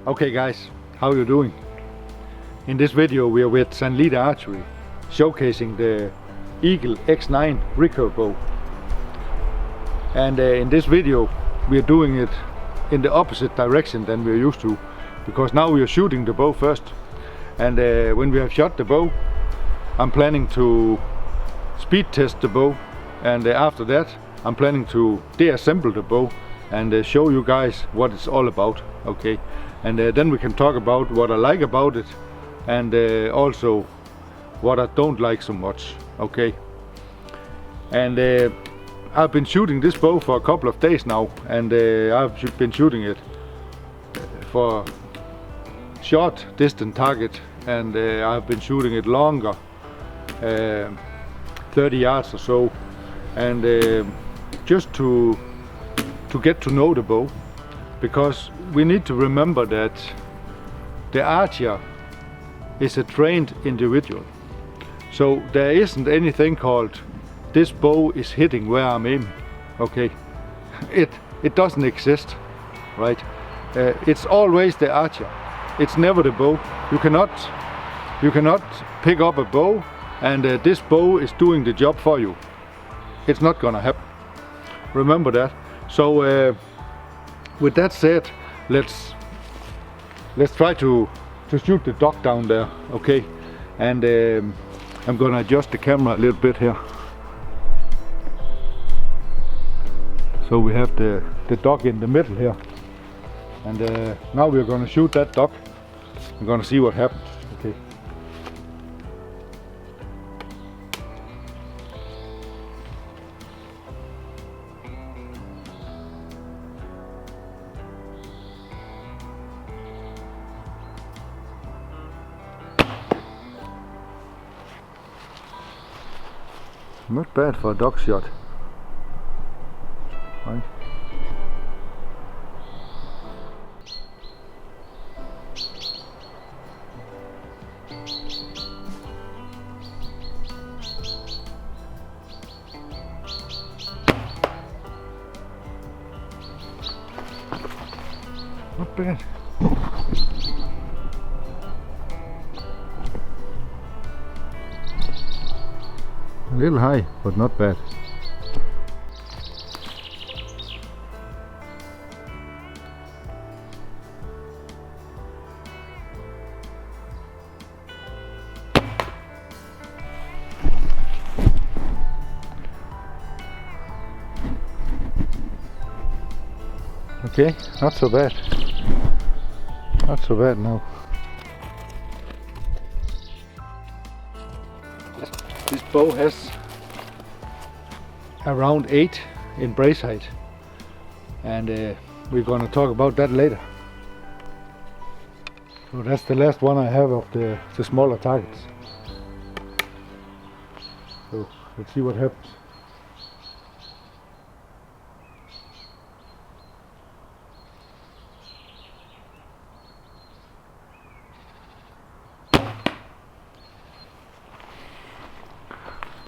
Okay guys, how you doing? In this video we are with Sanlida Archery, showcasing the Eagle X9 Recurve bow. And in this video we are doing it in the opposite direction than we are used to, because now we are shooting the bow first. And when we have shot the bow, I'm planning to speed test the bow, and after that I'm planning to deassemble the bow and show you guys what it's all about. Okay, and then we can talk about what I like about it, and also what I don't like so much. Okay, and I've been shooting this bow for a couple of days now, and I've been shooting it for short distance target, and I've been shooting it longer, 30 yards or so, and just to get to know the bow, because we need to remember that the archer is a trained individual. So there isn't anything called this bow is hitting where I'm aiming. Okay, it doesn't exist, right? It's always the archer. It's never the bow. You cannot pick up a bow and this bow is doing the job for you. It's not gonna happen. Remember that. So with that said, let's try to shoot the duck down there. Okay, and I'm gonna adjust the camera a little bit here. So we have the duck in the middle here, and now we're gonna shoot that duck. We're gonna see what happens. Okay. Not bad for a duck shot, right? Not bad. A little high, but not bad. Okay, not so bad. Not so bad now. This bow has around 8 in brace height, and we're going to talk about that later. So that's the last one I have of the smaller targets. So let's see what happens.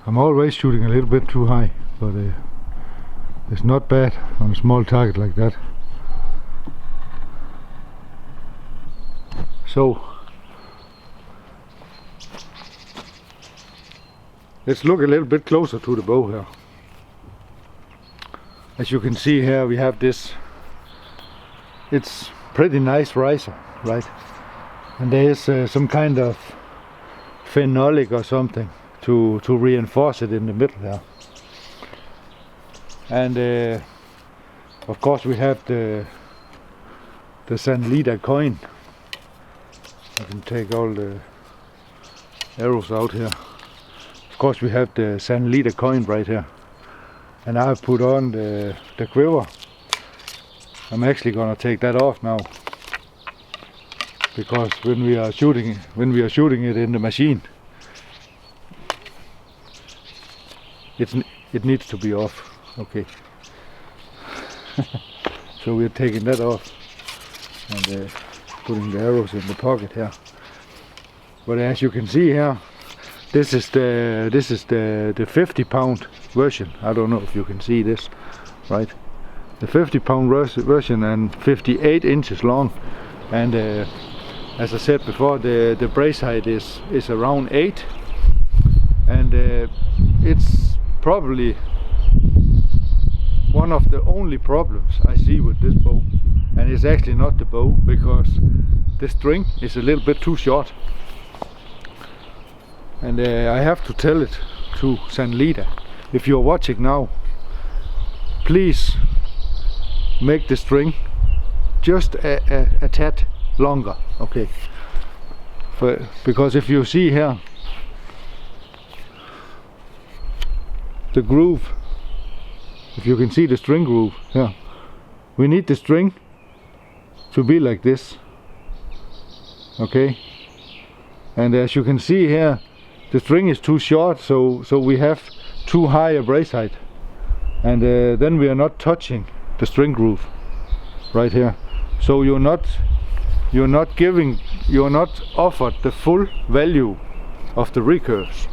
I'm always shooting a little bit too high, but it's not bad on a small target like that. So let's look a little bit closer to the bow here. As you can see here, we have this. It's pretty nice riser, right? And there is some kind of phenolic or something to reinforce it in the middle there. And of course we have the Sanlida coin. I can take all the arrows out here. Of course we have the Sanlida coin right here, and I have put on the quiver. I'm actually gonna take that off now, because when we are shooting it in the machine, it needs to be off. Okay. So we're taking that off and putting the arrows in the pocket here. But as you can see here, this is the 50-pound version. I don't know if you can see this, right? The 50-pound version and 58 inches long. and as I said before, the brace height is around 8, and it's probably one of the only problems I see with this bow, and it's actually not the bow, because the string is a little bit too short, and I have to tell it to Sanlida, if you're watching now, please make the string just a tad longer, okay? Because if you see here, the groove, if you can see the string groove here, we need the string to be like this, okay? And as you can see here, the string is too short, so we have too high a brace height, and then we are not touching the string groove right here, so you're not offered the full value of the recurves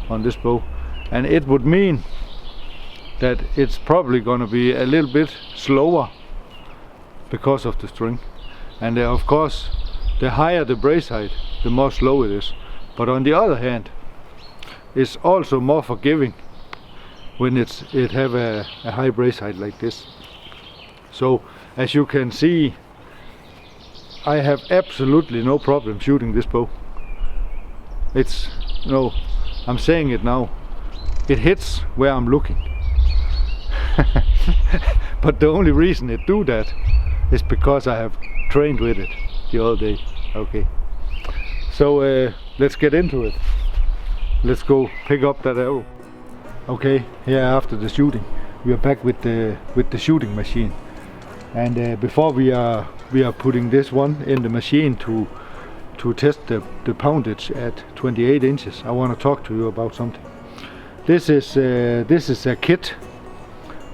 on this bow, and it would mean that it's probably going to be a little bit slower because of the string, and of course the higher the brace height, the more slow it is. But on the other hand, it's also more forgiving when it have a high brace height like this. So as you can see, I have absolutely no problem shooting this bow. I'm saying it now, it hits where I'm looking. But the only reason it do that is because I have trained with it the other day. Okay, so let's get into it. Let's go pick up that arrow. Okay, here after the shooting, we are back with the shooting machine, and before we are putting this one in the machine to test the poundage at 28 inches, I want to talk to you about something. This is a kit.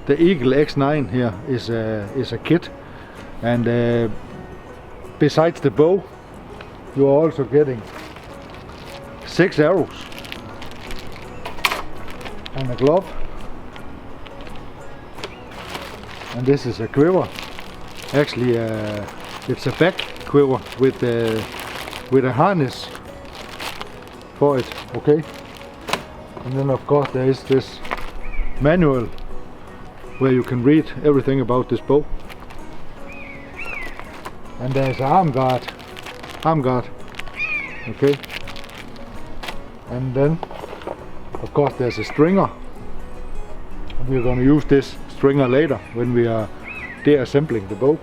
The Eagle X9 here is a kit, and besides the bow, you are also getting 6 arrows and a glove, and this is a quiver. Actually, it's a back quiver with a harness for it. Okay, and then of course there is this manual where you can read everything about this bow, and there's an arm guard, okay, and then of course there's a stringer. We're going to use this stringer later when we are deassembling the bow,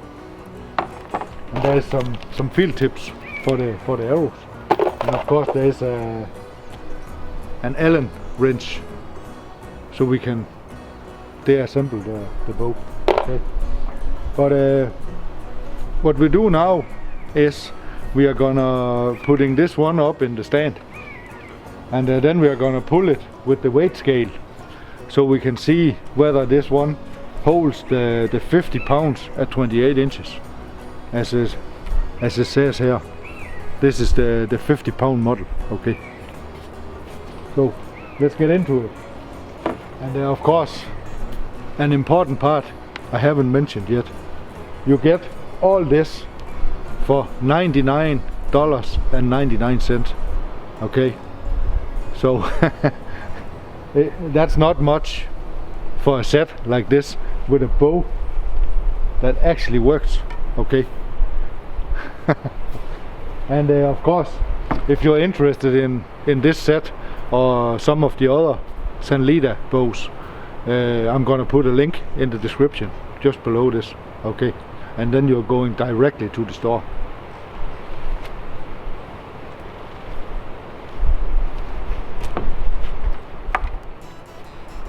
and there's some field tips for the arrows, and of course there's an Allen wrench so we can deassemble the bow. Okay, but what we do now is we are gonna putting this one up in the stand, and then we are gonna pull it with the weight scale so we can see whether this one holds the 50 pounds at 28 inches as it says here. This is the 50 pound model. Okay, so let's get into it. And of course, an important part I haven't mentioned yet, you get all this for $99.99. okay, so that's not much for a set like this with a bow that actually works. Okay, and of course, if you're interested in this set or some of the other Sanlida bows, I'm gonna put a link in the description just below this. Okay, and then you're going directly to the store.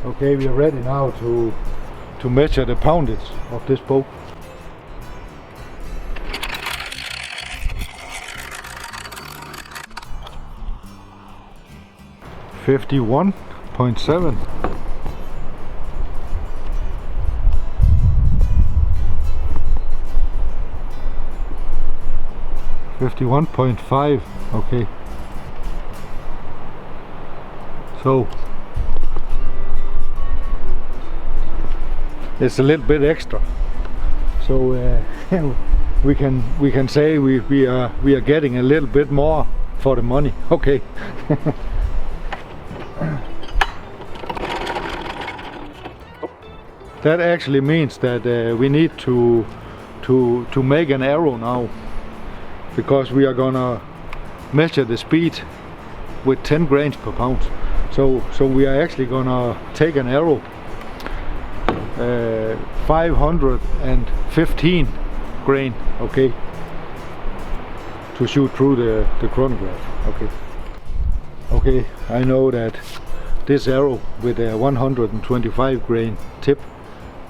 Okay, we are ready now to measure the poundage of this bow. $51.7. $51.5. Okay, so it's a little bit extra, so we can say we are getting a little bit more for the money. Okay. That actually means that we need to make an arrow now, because we are gonna measure the speed with 10 grains per pound. So we are actually gonna take an arrow 515 grain, okay, to shoot through the chronograph. Okay, I know that this arrow with a 125 grain tip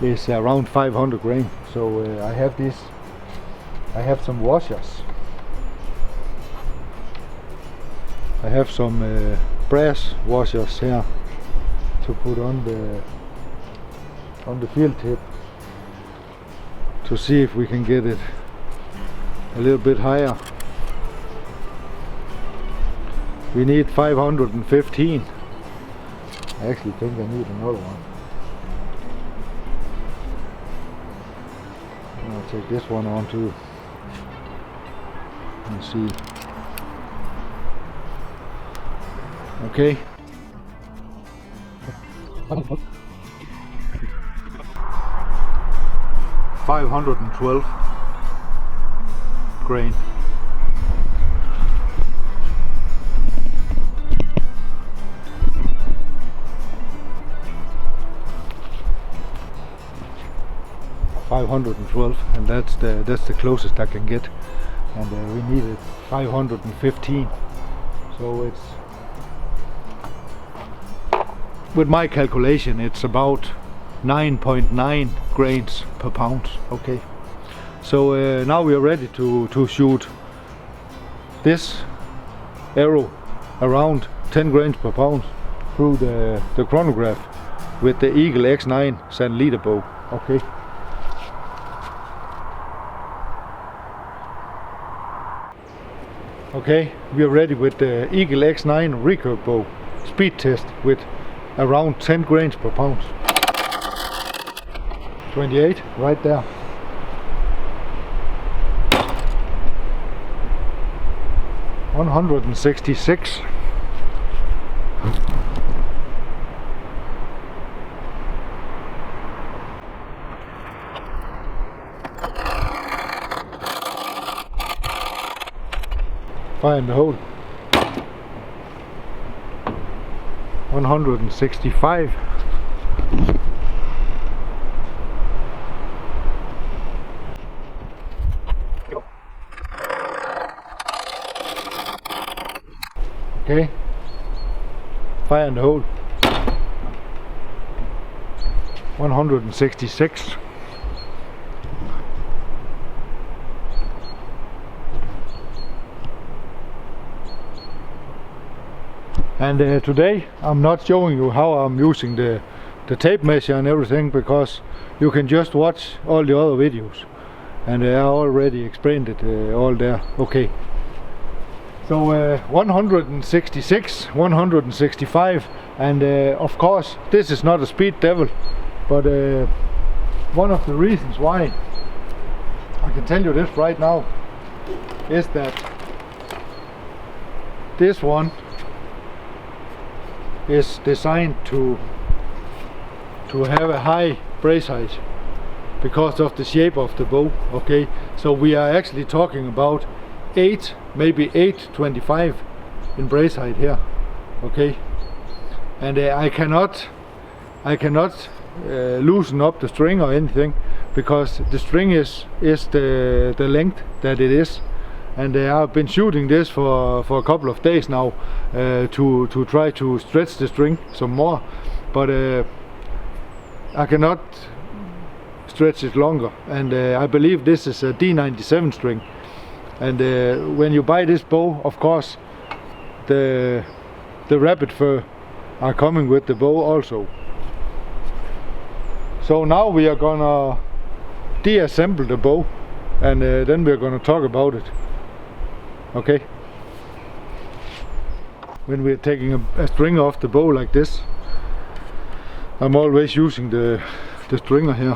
is around 500 grain. So I have some washers. I have some brass washers here to put on the field tip to see if we can get it a little bit higher. We need 515. I actually think I need another one. I'll take this one on too and see. Okay. 512 grain. And that's the closest I can get, and we needed 515. So it's, with my calculation, it's about 9.9 grains per pound. Okay, so now we are ready to shoot this arrow around 10 grains per pound through the chronograph with the Eagle X9 Sanlida bow. Okay. Okay, we are ready with the Eagle X9 Recurve bow speed test with around 10 grains per pound. 28 right there. $166. Fire in the hole. 165. Okay. Fire in the hole. 166. And today I'm not showing you how I'm using the tape measure and everything, because you can just watch all the other videos, and I already explained it all there. Okay, so 166, 165, and of course this is not a speed devil, but one of the reasons why I can tell you this right now is that this one is designed to have a high brace height because of the shape of the bow. Okay, so we are actually talking about 8, maybe 8.25 in brace height here. Okay, and I cannot loosen up the string or anything, because the string is the length that it is. And I've been shooting this for a couple of days now to try to stretch the string some more, but I cannot stretch it longer. And I believe this is a D97 string. And when you buy this bow, of course, the rabbit fur are coming with the bow also. So now we are gonna deassemble the bow, and then we're gonna talk about it. Okay, when we're taking a string off the bow like this, I'm always using the stringer here.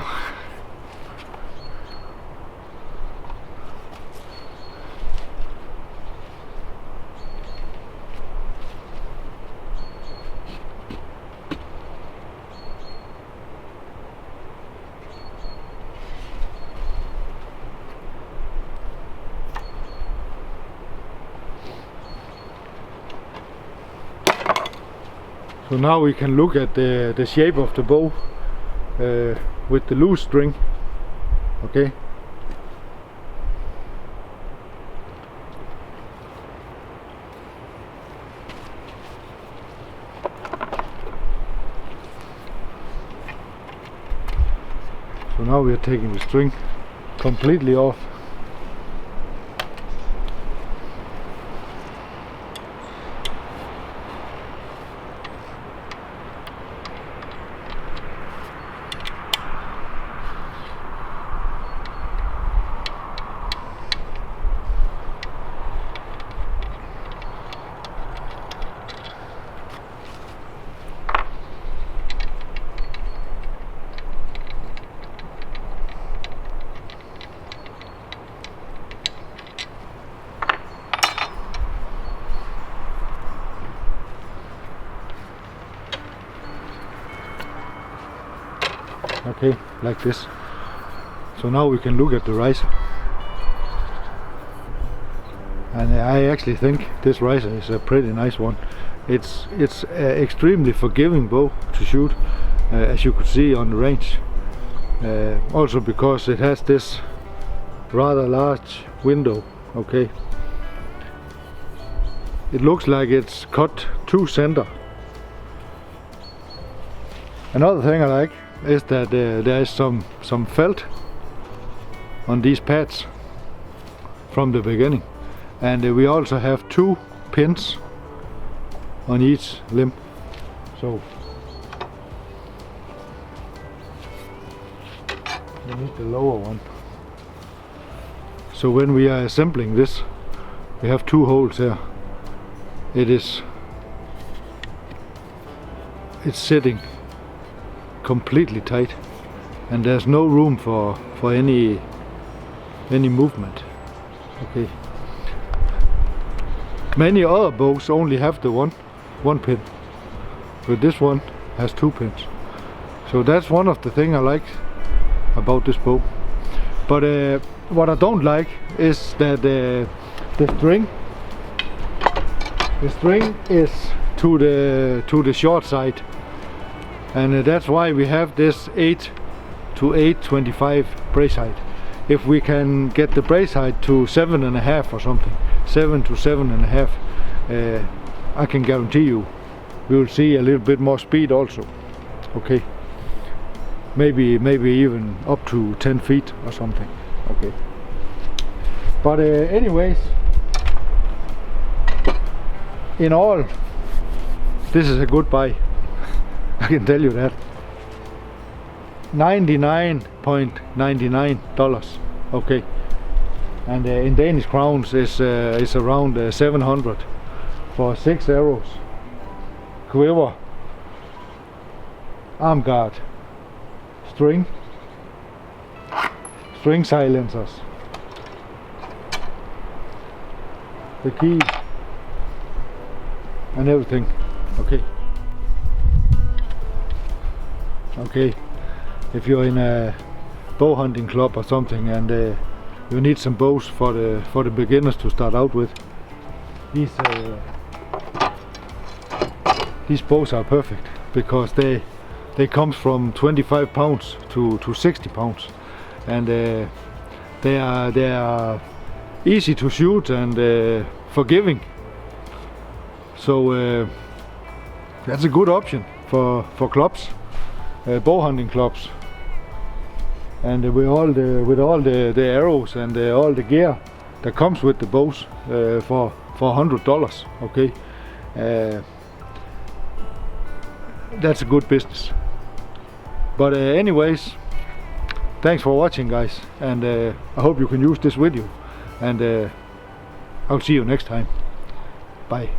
So now we can look at the shape of the bow with the loose string. Okay. So now we are taking the string completely off. Okay, like this. So now we can look at the riser, and I actually think this riser is a pretty nice one. It's extremely forgiving bow to shoot, as you could see on the range. Also because it has this rather large window. Okay, it looks like it's cut to center. Another thing I like is that there is some felt on these pads from the beginning, and we also have 2 pins on each limb. So we need the lower one. So when we are assembling this, we have 2 holes here. It's sitting completely tight, and there's no room for any movement. Okay. Many other bows only have the one pin, but this one has 2 pins. So that's one of the things I like about this bow. But what I don't like is that the string is to the short side. And that's why we have this 8 to 8.25 brace height. If we can get the brace height to 7.5 or something, 7 to 7.5, I can guarantee you we will see a little bit more speed also. Okay, maybe even up to 10 feet or something. Okay, but anyways, in all, this is a good buy. I can tell you that. $99.99. Okay, and in Danish crowns is around 700 for 6 arrows, quiver, arm guard, string silencers, the key, and everything. Okay, if you're in a bow hunting club or something and you need some bows for the beginners to start out with, these bows are perfect, because they come from 25 pounds to 60 pounds, and they are easy to shoot and forgiving. So that's a good option for clubs. Bow hunting clubs, and with all the arrows and all the gear that comes with the bows for $100. Okay, that's a good business. But anyways, thanks for watching, guys, and I hope you can use this video, and I'll see you next time. Bye.